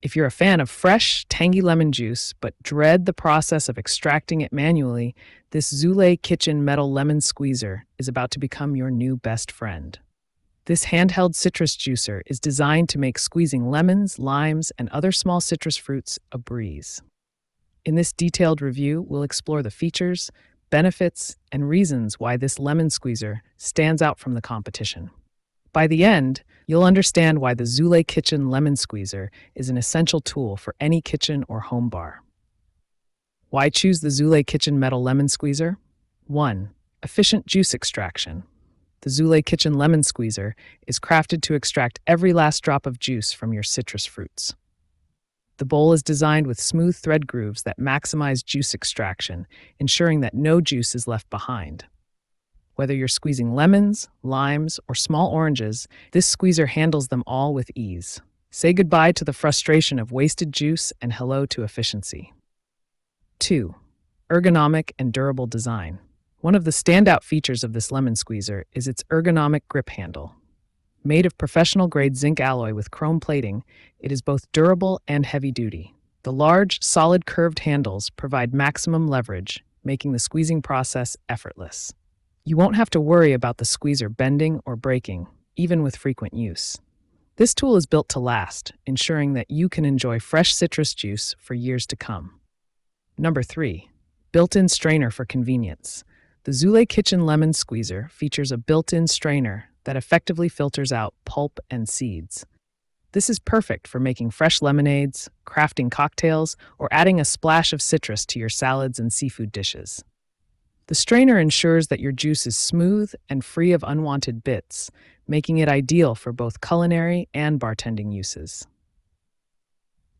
If you're a fan of fresh, tangy lemon juice but dread the process of extracting it manually, this Zulay Kitchen Metal Lemon Squeezer is about to become your new best friend. This handheld citrus juicer is designed to make squeezing lemons, limes, and other small citrus fruits a breeze. In this detailed review, we'll explore the features, benefits, and reasons why this lemon squeezer stands out from the competition. By the end, you'll understand why the Zulay Kitchen Lemon Squeezer is an essential tool for any kitchen or home bar. Why choose the Zulay Kitchen Metal Lemon Squeezer? 1. Efficient juice extraction. The Zulay Kitchen Lemon Squeezer is crafted to extract every last drop of juice from your citrus fruits. The bowl is designed with smooth thread grooves that maximize juice extraction, ensuring that no juice is left behind. Whether you're squeezing lemons, limes, or small oranges, this squeezer handles them all with ease. Say goodbye to the frustration of wasted juice and hello to efficiency. 2. Ergonomic and durable design. One of the standout features of this lemon squeezer is its ergonomic grip handle. Made of professional-grade zinc alloy with chrome plating, it is both durable and heavy-duty. The large, solid curved handles provide maximum leverage, making the squeezing process effortless. You won't have to worry about the squeezer bending or breaking, even with frequent use. This tool is built to last, ensuring that you can enjoy fresh citrus juice for years to come. Number 3. Built-in strainer for convenience. The Zulay Kitchen Lemon Squeezer features a built-in strainer that effectively filters out pulp and seeds. This is perfect for making fresh lemonades, crafting cocktails, or adding a splash of citrus to your salads and seafood dishes. The strainer ensures that your juice is smooth and free of unwanted bits, making it ideal for both culinary and bartending uses.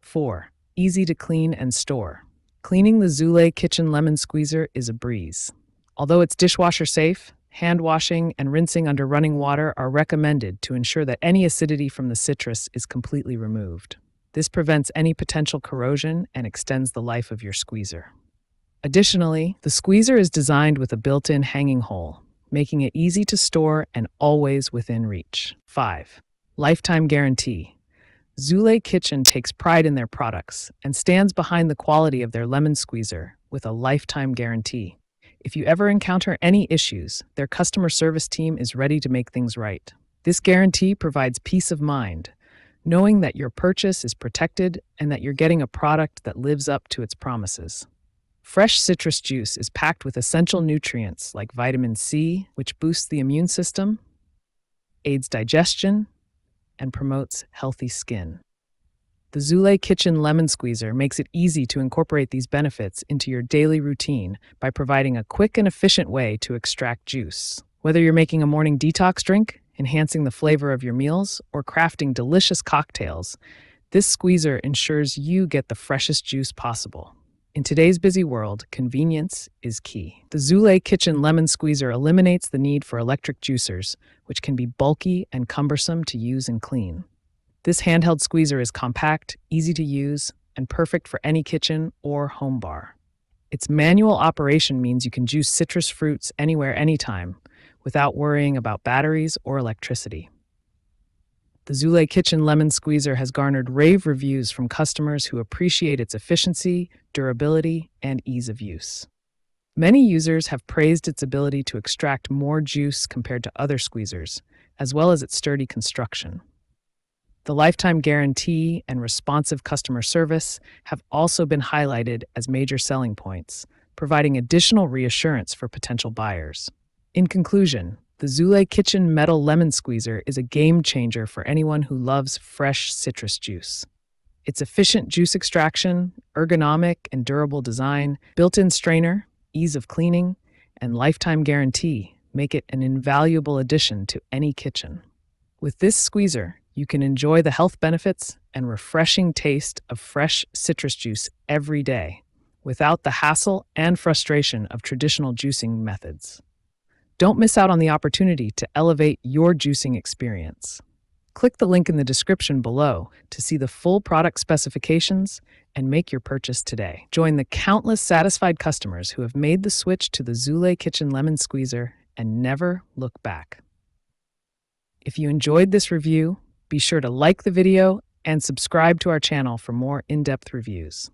4. Easy to clean and store. Cleaning the Zulay Kitchen Lemon Squeezer is a breeze. Although it's dishwasher safe, hand washing and rinsing under running water are recommended to ensure that any acidity from the citrus is completely removed. This prevents any potential corrosion and extends the life of your squeezer. Additionally, the squeezer is designed with a built-in hanging hole, making it easy to store and always within reach. 5. Lifetime guarantee. Zulay Kitchen takes pride in their products and stands behind the quality of their lemon squeezer with a lifetime guarantee. If you ever encounter any issues, their customer service team is ready to make things right. This guarantee provides peace of mind, knowing that your purchase is protected and that you're getting a product that lives up to its promises. Fresh citrus juice is packed with essential nutrients like vitamin C, which boosts the immune system, aids digestion, and promotes healthy skin. The Zulay Kitchen Lemon Squeezer makes it easy to incorporate these benefits into your daily routine by providing a quick and efficient way to extract juice. Whether you're making a morning detox drink, enhancing the flavor of your meals, or crafting delicious cocktails, this squeezer ensures you get the freshest juice possible. In today's busy world, convenience is key. The Zulay Kitchen Lemon Squeezer eliminates the need for electric juicers, which can be bulky and cumbersome to use and clean. This handheld squeezer is compact, easy to use, and perfect for any kitchen or home bar. Its manual operation means you can juice citrus fruits anywhere, anytime, without worrying about batteries or electricity. The Zulay Kitchen Lemon Squeezer has garnered rave reviews from customers who appreciate its efficiency, durability, and ease of use. Many users have praised its ability to extract more juice compared to other squeezers, as well as its sturdy construction. The lifetime guarantee and responsive customer service have also been highlighted as major selling points, providing additional reassurance for potential buyers. In conclusion, the Zulay Kitchen Metal Lemon Squeezer is a game changer for anyone who loves fresh citrus juice. Its efficient juice extraction, ergonomic and durable design, built-in strainer, ease of cleaning, and lifetime guarantee make it an invaluable addition to any kitchen. With this squeezer, you can enjoy the health benefits and refreshing taste of fresh citrus juice every day, without the hassle and frustration of traditional juicing methods. Don't miss out on the opportunity to elevate your juicing experience. Click the link in the description below to see the full product specifications and make your purchase today. Join the countless satisfied customers who have made the switch to the Zulay Kitchen Lemon Squeezer and never look back. If you enjoyed this review, be sure to like the video and subscribe to our channel for more in-depth reviews.